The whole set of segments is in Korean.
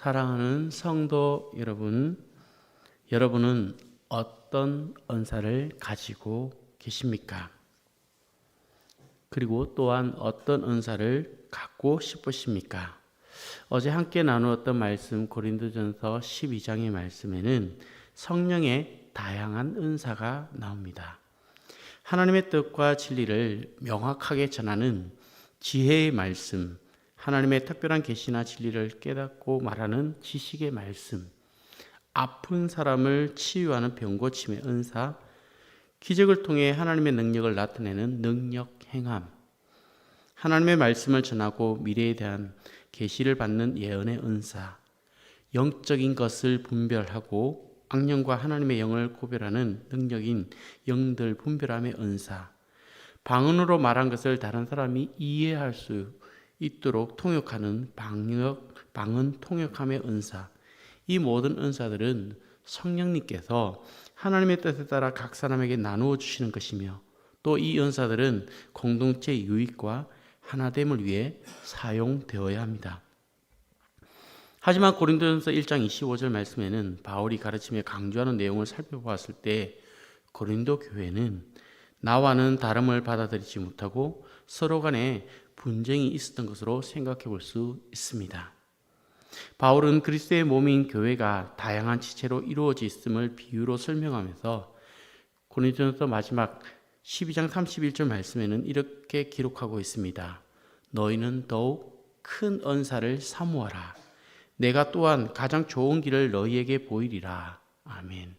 사랑하는 성도 여러분, 여러분은 어떤 은사를 가지고 계십니까? 그리고 또한 어떤 은사를 갖고 싶으십니까? 어제 함께 나누었던 말씀 고린도전서 12장의 말씀에는 성령의 다양한 은사가 나옵니다. 하나님의 뜻과 진리를 명확하게 전하는 지혜의 말씀, 하나님의 특별한 계시나 진리를 깨닫고 말하는 지식의 말씀, 아픈 사람을 치유하는 병고침의 은사, 기적을 통해 하나님의 능력을 나타내는 능력 행함, 하나님의 말씀을 전하고 미래에 대한 계시를 받는 예언의 은사, 영적인 것을 분별하고 악령과 하나님의 영을 구별하는 능력인 영들 분별함의 은사, 방언으로 말한 것을 다른 사람이 이해할 수 있도록 통역하는 방언 통역함의 은사. 이 모든 은사들은 성령님께서 하나님의 뜻에 따라 각 사람에게 나누어 주시는 것이며, 또 이 은사들은 공동체의 유익과 하나됨을 위해 사용되어야 합니다. 하지만 고린도전서 1장 25절 말씀에는 바울이 가르치며 강조하는 내용을 살펴보았을 때 고린도 교회는 나와는 다름을 받아들이지 못하고 서로 간에 분쟁이 있었던 것으로 생각해 볼 수 있습니다. 바울은 그리스도의 몸인 교회가 다양한 지체로 이루어져 있음을 비유로 설명하면서 고린도전서 마지막 12장 31절 말씀에는 이렇게 기록하고 있습니다. 너희는 더욱 큰 은사를 사모하라. 내가 또한 가장 좋은 길을 너희에게 보이리라. 아멘.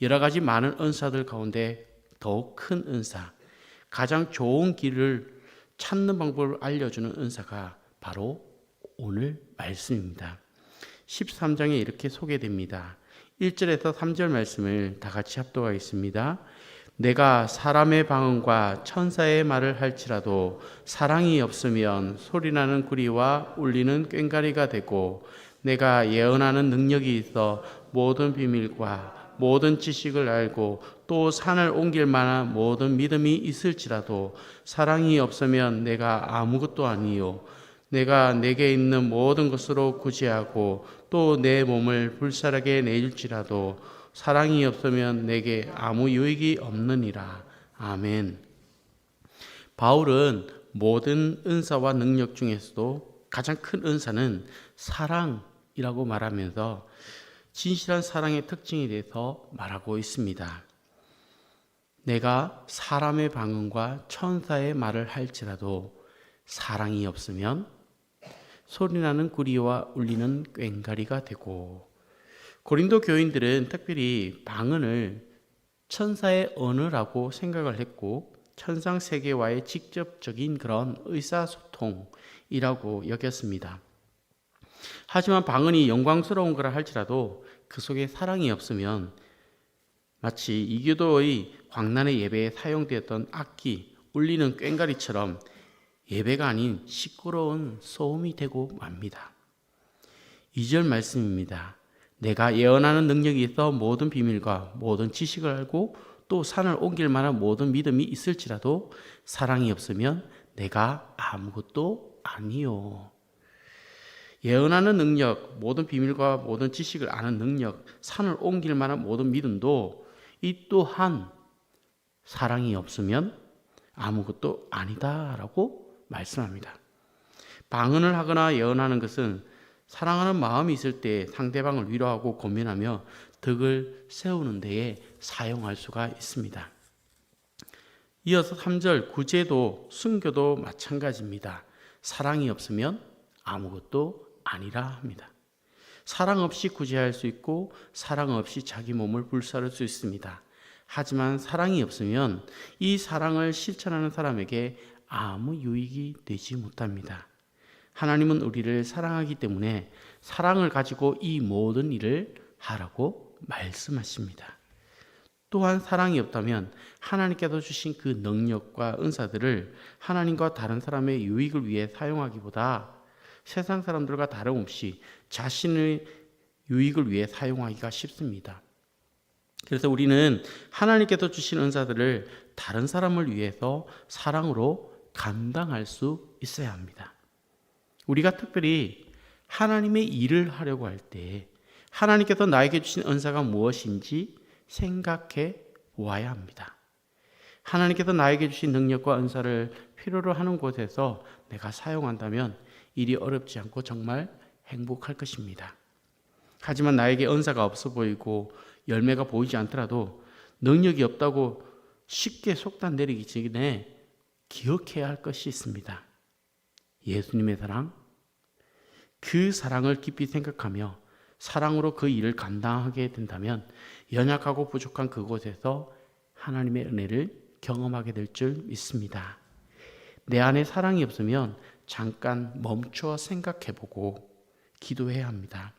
여러 가지 많은 은사들 가운데 더욱 큰 은사, 가장 좋은 길을 찾는 방법을 알려주는 은사가 바로 오늘 말씀입니다. 13장에 이렇게 소개됩니다. 1절에서 3절 말씀을 다 같이 합독하겠습니다. 내가 사람의 방언과 천사의 말을 할지라도 사랑이 없으면 소리나는 구리와 울리는 꽹과리가 되고, 내가 예언하는 능력이 있어 모든 비밀과 모든 지식을 알고 또 산을 옮길 만한 모든 믿음이 있을지라도 사랑이 없으면 내가 아무것도 아니요. 내가 내게 있는 모든 것으로 구제하고 또 내 몸을 불살하게 내줄지라도 사랑이 없으면 내게 아무 유익이 없느니라. 아멘. 바울은 모든 은사와 능력 중에서도 가장 큰 은사는 사랑이라고 말하면서 진실한 사랑의 특징에 대해서 말하고 있습니다. 내가 사람의 방언과 천사의 말을 할지라도 사랑이 없으면 소리나는 구리와 울리는 꽹과리가 되고, 고린도 교인들은 특별히 방언을 천사의 언어라고 생각을 했고 천상 세계와의 직접적인 그런 의사소통이라고 여겼습니다. 하지만 방언이 영광스러운 거라 할지라도 그 속에 사랑이 없으면 마치 이교도의 광란의 예배에 사용되었던 악기, 울리는 꽹과리처럼 예배가 아닌 시끄러운 소음이 되고 맙니다. 2절 말씀입니다. 내가 예언하는 능력이 있어 모든 비밀과 모든 지식을 알고 또 산을 옮길 만한 모든 믿음이 있을지라도 사랑이 없으면 내가 아무것도 아니요. 예언하는 능력, 모든 비밀과 모든 지식을 아는 능력, 산을 옮길 만한 모든 믿음도 이 또한 사랑이 없으면 아무것도 아니다라고 말씀합니다. 방언을 하거나 예언하는 것은 사랑하는 마음이 있을 때 상대방을 위로하고 고민하며 덕을 세우는 데에 사용할 수가 있습니다. 이어서 3절 구제도 순교도 마찬가지입니다. 사랑이 없으면 아무것도 아니라 합니다. 사랑 없이 구제할 수 있고 사랑 없이 자기 몸을 불사를 수 있습니다. 하지만 사랑이 없으면 이 사랑을 실천하는 사람에게 아무 유익이 되지 못합니다. 하나님은 우리를 사랑하기 때문에 사랑을 가지고 이 모든 일을 하라고 말씀하십니다. 또한 사랑이 없다면 하나님께서 주신 그 능력과 은사들을 하나님과 다른 사람의 유익을 위해 사용하기보다 세상 사람들과 다름없이 자신의 유익을 위해 사용하기가 쉽습니다. 그래서 우리는 하나님께서 주신 은사들을 다른 사람을 위해서 사랑으로 감당할 수 있어야 합니다. 우리가 특별히 하나님의 일을 하려고 할 때 하나님께서 나에게 주신 은사가 무엇인지 생각해 보아야 합니다. 하나님께서 나에게 주신 능력과 은사를 필요로 하는 곳에서 내가 사용한다면 일이 어렵지 않고 정말 행복할 것입니다. 하지만 나에게 은사가 없어 보이고 열매가 보이지 않더라도 능력이 없다고 쉽게 속단 내리기 전에 기억해야 할 것이 있습니다. 예수님의 사랑, 그 사랑을 깊이 생각하며 사랑으로 그 일을 감당하게 된다면 연약하고 부족한 그곳에서 하나님의 은혜를 경험하게 될 줄 믿습니다. 내 안에 사랑이 없으면 잠깐 멈춰 생각해보고 기도해야 합니다.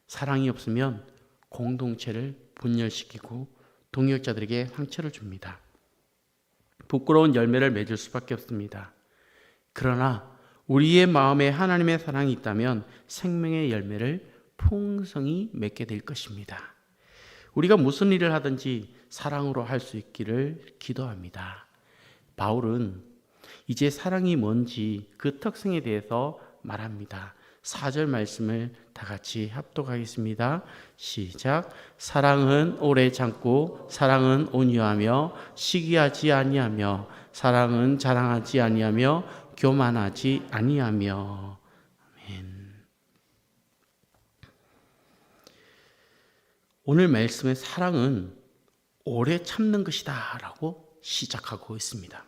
사랑이 없으면 공동체를 분열시키고 동역자들에게 상처를 줍니다. 부끄러운 열매를 맺을 수밖에 없습니다. 그러나 우리의 마음에 하나님의 사랑이 있다면 생명의 열매를 풍성히 맺게 될 것입니다. 우리가 무슨 일을 하든지 사랑으로 할 수 있기를 기도합니다. 바울은 이제 사랑이 뭔지 그 특성에 대해서 말합니다. 4절 말씀을 다 같이 합독하겠습니다. 시작. 사랑은 오래 참고 사랑은 온유하며 시기하지 아니하며 사랑은 자랑하지 아니하며 교만하지 아니하며. 아멘. 오늘 말씀의 사랑은 오래 참는 것이다 라고 시작하고 있습니다.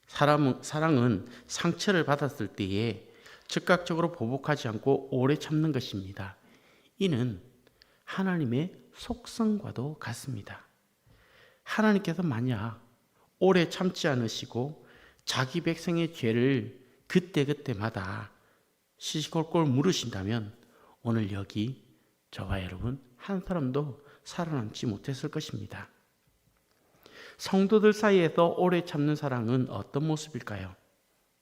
사랑은 상처를 받았을 때에 즉각적으로 보복하지 않고 오래 참는 것입니다. 이는 하나님의 속성과도 같습니다. 하나님께서 만약 오래 참지 않으시고 자기 백성의 죄를 그때그때마다 시시콜콜 물으신다면 오늘 여기 저와 여러분 한 사람도 살아남지 못했을 것입니다. 성도들 사이에서 오래 참는 사랑은 어떤 모습일까요?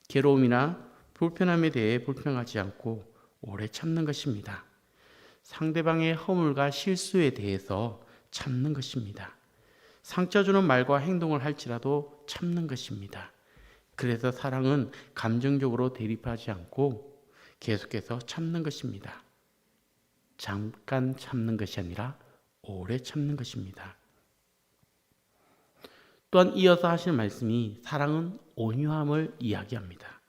괴로움이나 불편함에 대해 불평하지 않고 오래 참는 것입니다. 상대방의 허물과 실수에 대해서 참는 것입니다. 상처 주는 말과 행동을 할지라도 참는 것입니다. 그래서 사랑은 감정적으로 대립하지 않고 계속해서 참는 것입니다. 잠깐 참는 것이 아니라 오래 참는 것입니다. 또한 이어서 하실 말씀이 사랑은 온유함을 이야기합니다.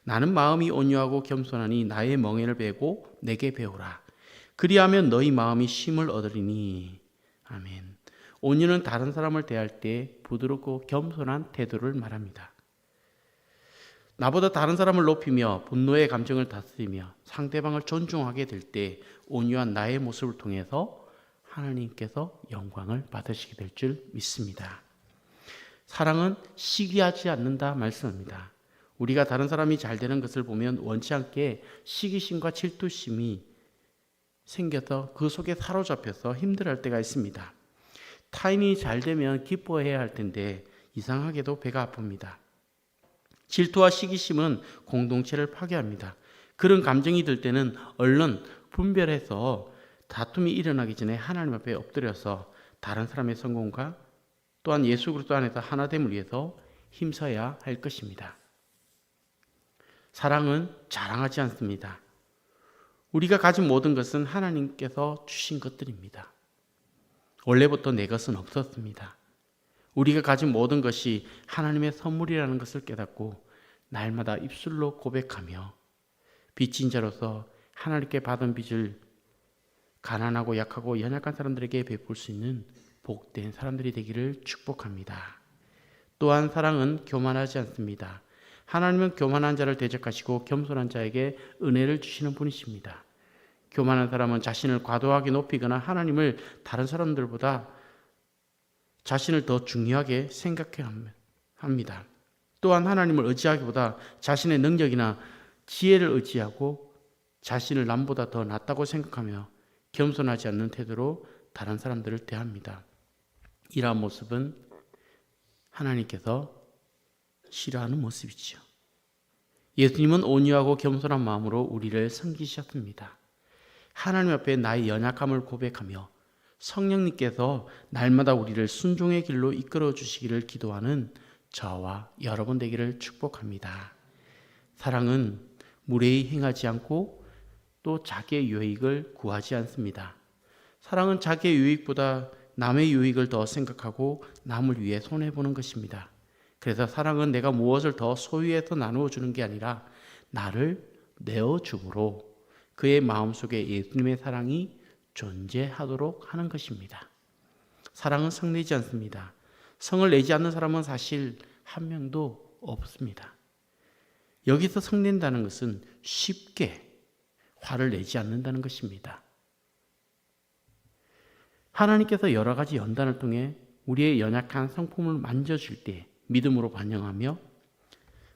나는 마음이 온유하고 겸손하니 나의 멍에를 베고 내게 배우라. 그리하면 너희 마음이 쉼을 얻으리니. 아멘. 온유는 다른 사람을 대할 때 부드럽고 겸손한 태도를 말합니다. 나보다 다른 사람을 높이며 분노의 감정을 다스리며 상대방을 존중하게 될 때 온유한 나의 모습을 통해서 하나님께서 영광을 받으시게 될 줄 믿습니다. 사랑은 시기하지 않는다 말씀합니다. 우리가 다른 사람이 잘 되는 것을 보면 원치 않게 시기심과 질투심이 생겨서 그 속에 사로잡혀서 힘들어할 때가 있습니다. 타인이 잘 되면 기뻐해야 할 텐데 이상하게도 배가 아픕니다. 질투와 시기심은 공동체를 파괴합니다. 그런 감정이 들 때는 얼른 분별해서 다툼이 일어나기 전에 하나님 앞에 엎드려서 다른 사람의 성공과 또한 예수 그리스도 안에서 하나됨을 위해서 힘써야 할 것입니다. 사랑은 자랑하지 않습니다. 우리가 가진 모든 것은 하나님께서 주신 것들입니다. 원래부터 내 것은 없었습니다. 우리가 가진 모든 것이 하나님의 선물이라는 것을 깨닫고 날마다 입술로 고백하며 빚진 자로서 하나님께 받은 빚을 가난하고 약하고 연약한 사람들에게 베풀 수 있는 복된 사람들이 되기를 축복합니다. 또한 사랑은 교만하지 않습니다. 하나님은 교만한 자를 대적하시고 겸손한 자에게 은혜를 주시는 분이십니다. 교만한 사람은 자신을 과도하게 높이거나 하나님을 다른 사람들보다 자신을 더 중요하게 생각합니다. 또한 하나님을 의지하기보다 자신의 능력이나 지혜를 의지하고 자신을 남보다 더 낫다고 생각하며 겸손하지 않는 태도로 다른 사람들을 대합니다. 이러한 모습은 하나님께서 싫어하는 모습이죠. 예수님은 온유하고 겸손한 마음으로 우리를 섬기셨습니다. 하나님 앞에 나의 연약함을 고백하며 성령님께서 날마다 우리를 순종의 길로 이끌어 주시기를 기도하는 저와 여러분 되기를 축복합니다. 사랑은 무례히 행하지 않고 또 자기의 유익을 구하지 않습니다. 사랑은 자기의 유익보다 남의 유익을 더 생각하고 남을 위해 손해보는 것입니다. 그래서 사랑은 내가 무엇을 더 소유해서 나누어 주는 게 아니라 나를 내어줌으로 그의 마음속에 예수님의 사랑이 존재하도록 하는 것입니다. 사랑은 성내지 않습니다. 성을 내지 않는 사람은 사실 한 명도 없습니다. 여기서 성낸다는 것은 쉽게 화를 내지 않는다는 것입니다. 하나님께서 여러 가지 연단을 통해 우리의 연약한 성품을 만져줄 때 믿음으로 반영하며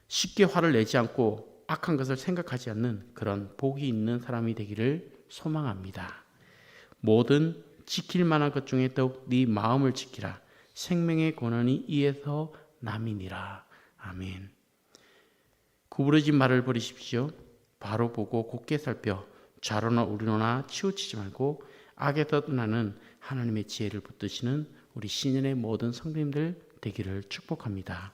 쉽게 화를 내지 않고 악한 것을 생각하지 않는 그런 복이 있는 사람이 되기를 소망합니다. 모든 지킬 만한 것 중에 더욱 네 마음을 지키라. 생명의 권한이 이에서 남이니라. 아멘. 구부러진 말을 버리십시오. 바로 보고 곧게 살펴 좌로나 우로나 치우치지 말고 악에서 떠나는 하나님의 지혜를 붙드시는 우리 신년의 모든 성도님들 되기를 축복합니다.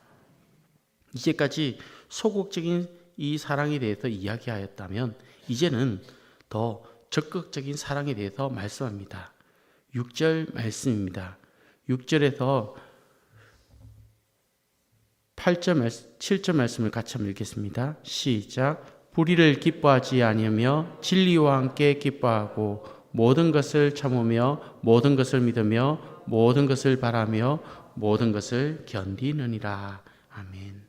이제까지 소극적인 이 사랑에 대해서 이야기하였다면 이제는 더 적극적인 사랑에 대해서 말씀합니다. 6절 말씀입니다. 6절에서 8절, 7절 말씀을 같이 한번 읽겠습니다. 시작. 불의를 기뻐하지 아니하며 진리와 함께 기뻐하고 모든 것을 참으며 모든 것을 믿으며 모든 것을 바라며 모든 것을 견디느니라. 아멘.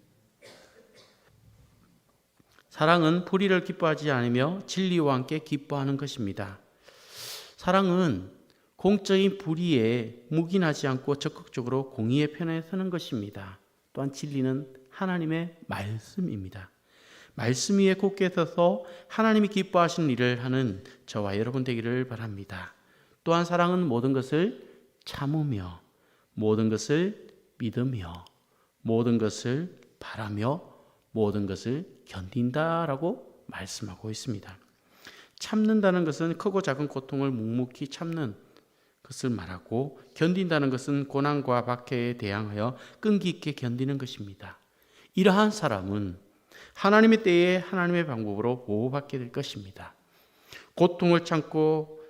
사랑은 불의를 기뻐하지 않으며 진리와 함께 기뻐하는 것입니다. 사랑은 공적인 불의에 묵인하지 않고 적극적으로 공의의 편에 서는 것입니다. 또한 진리는 하나님의 말씀입니다. 말씀 위에 굳게 서서 하나님이 기뻐하시는 일을 하는 저와 여러분 되기를 바랍니다. 또한 사랑은 모든 것을 참으며 모든 것을 믿으며 모든 것을 바라며 모든 것을 견딘다라고 말씀하고 있습니다. 참는다는 것은 크고 작은 고통을 묵묵히 참는 것을 말하고 견딘다는 것은 고난과 박해에 대항하여 끈기 있게 견디는 것입니다. 이러한 사람은 하나님의 때에 하나님의 방법으로 보호받게 될 것입니다. 고통을 참고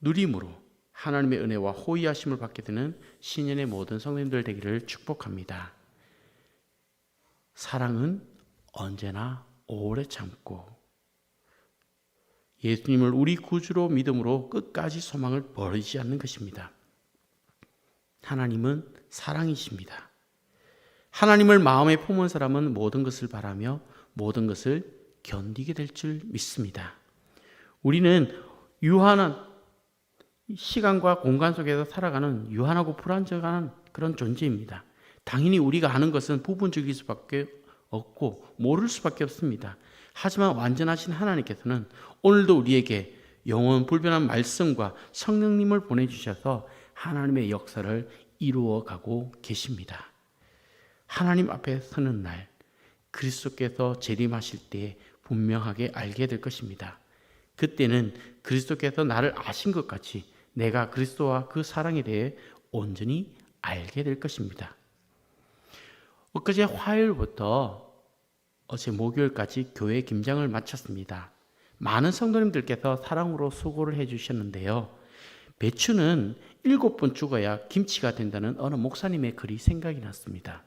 누림으로 하나님의 은혜와 호의하심을 받게 되는 신년의 모든 성도님들 되기를 축복합니다. 사랑은 언제나 오래 참고 예수님을 우리 구주로 믿음으로 끝까지 소망을 버리지 않는 것입니다. 하나님은 사랑이십니다. 하나님을 마음에 품은 사람은 모든 것을 바라며 모든 것을 견디게 될 줄 믿습니다. 우리는 유한한 시간과 공간 속에서 살아가는 유한하고 불안정한 그런 존재입니다. 당연히 우리가 아는 것은 부분적일 수밖에 없고 모를 수밖에 없습니다. 하지만 완전하신 하나님께서는 오늘도 우리에게 영원 불변한 말씀과 성령님을 보내주셔서 하나님의 역사를 이루어가고 계십니다. 하나님 앞에 서는 날 그리스도께서 재림하실 때 분명하게 알게 될 것입니다. 그때는 그리스도께서 나를 아신 것 같이 내가 그리스도와 그 사랑에 대해 온전히 알게 될 것입니다. 엊그제 화요일부터 어제 목요일까지 교회 김장을 마쳤습니다. 많은 성도님들께서 사랑으로 수고를 해주셨는데요. 배추는 7번 죽어야 김치가 된다는 어느 목사님의 글이 생각이 났습니다.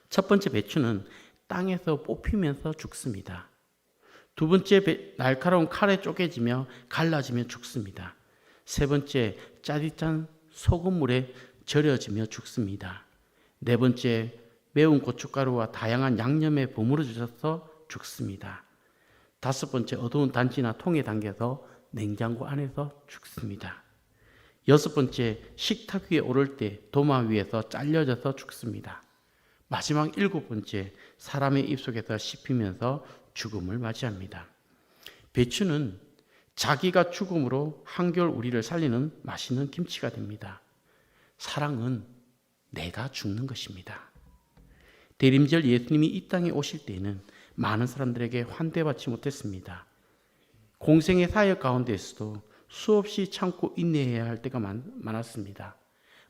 첫 번째 배추는 땅에서 뽑히면서 죽습니다. 두 번째 날카로운 칼에 쪼개지며 갈라지며 죽습니다. 세 번째 짜릿한 소금물에 절여지며 죽습니다. 네 번째 매운 고춧가루와 다양한 양념에 버무려져서 죽습니다. 다섯 번째 어두운 단지나 통에 담겨서 냉장고 안에서 죽습니다. 여섯 번째 식탁 위에 오를 때 도마 위에서 잘려져서 죽습니다. 마지막 7번째 사람의 입속에서 씹히면서 죽음을 맞이합니다. 배추는 자기가 죽음으로 한결 우리를 살리는 맛있는 김치가 됩니다. 사랑은 내가 죽는 것입니다. 대림절 예수님이 이 땅에 오실 때에는 많은 사람들에게 환대받지 못했습니다. 공생의 사역 가운데서도 수없이 참고 인내해야 할 때가 많았습니다.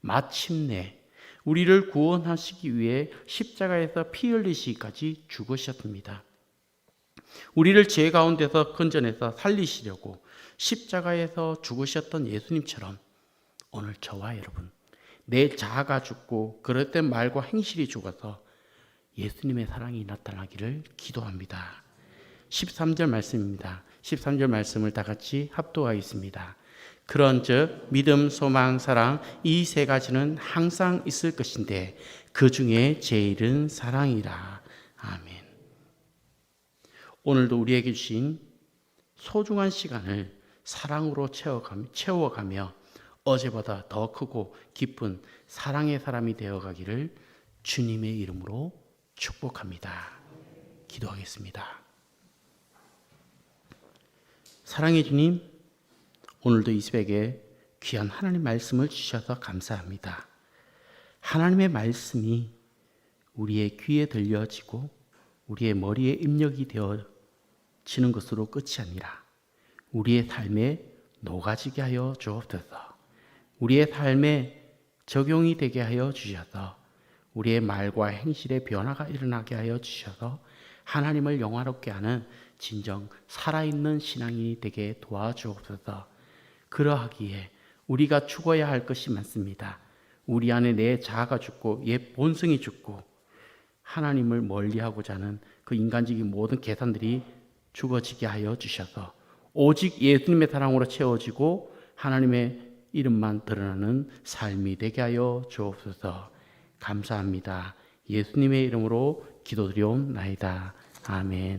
마침내 우리를 구원하시기 위해 십자가에서 피 흘리시기까지 죽으셨습니다. 우리를 죄 가운데서 건져내서 살리시려고 십자가에서 죽으셨던 예수님처럼 오늘 저와 여러분, 내 자아가 죽고 그릇된 말과 행실이 죽어서 예수님의 사랑이 나타나기를 기도합니다. 13절 말씀입니다. 13절 말씀을 다 같이 합독하겠습니다. 그런즉 믿음, 소망, 사랑 이 세 가지는 항상 있을 것인데 그 중에 제일은 사랑이라. 아멘. 오늘도 우리에게 주신 소중한 시간을 사랑으로 채워가며 어제보다 더 크고 깊은 사랑의 사람이 되어가기를 주님의 이름으로 축복합니다. 기도하겠습니다. 사랑의 주님, 오늘도 이 새벽에 귀한 하나님 말씀을 주셔서 감사합니다. 하나님의 말씀이 우리의 귀에 들려지고 우리의 머리에 입력이 되어지는 것으로 끝이 아니라 우리의 삶에 녹아지게 하여 주옵소서. 우리의 삶에 적용이 되게 하여 주셔서 우리의 말과 행실의 변화가 일어나게 하여 주셔서 하나님을 영화롭게 하는 진정 살아있는 신앙이 되게 도와주옵소서. 그러하기에 우리가 죽어야 할 것이 많습니다. 우리 안에 내 자아가 죽고 옛 본성이 죽고 하나님을 멀리하고자 하는 그 인간적인 모든 계산들이 죽어지게 하여 주셔서 오직 예수님의 사랑으로 채워지고 하나님의 이름만 드러나는 삶이 되게 하여 주옵소서. 감사합니다. 예수님의 이름으로 기도드리옵나이다. 아멘.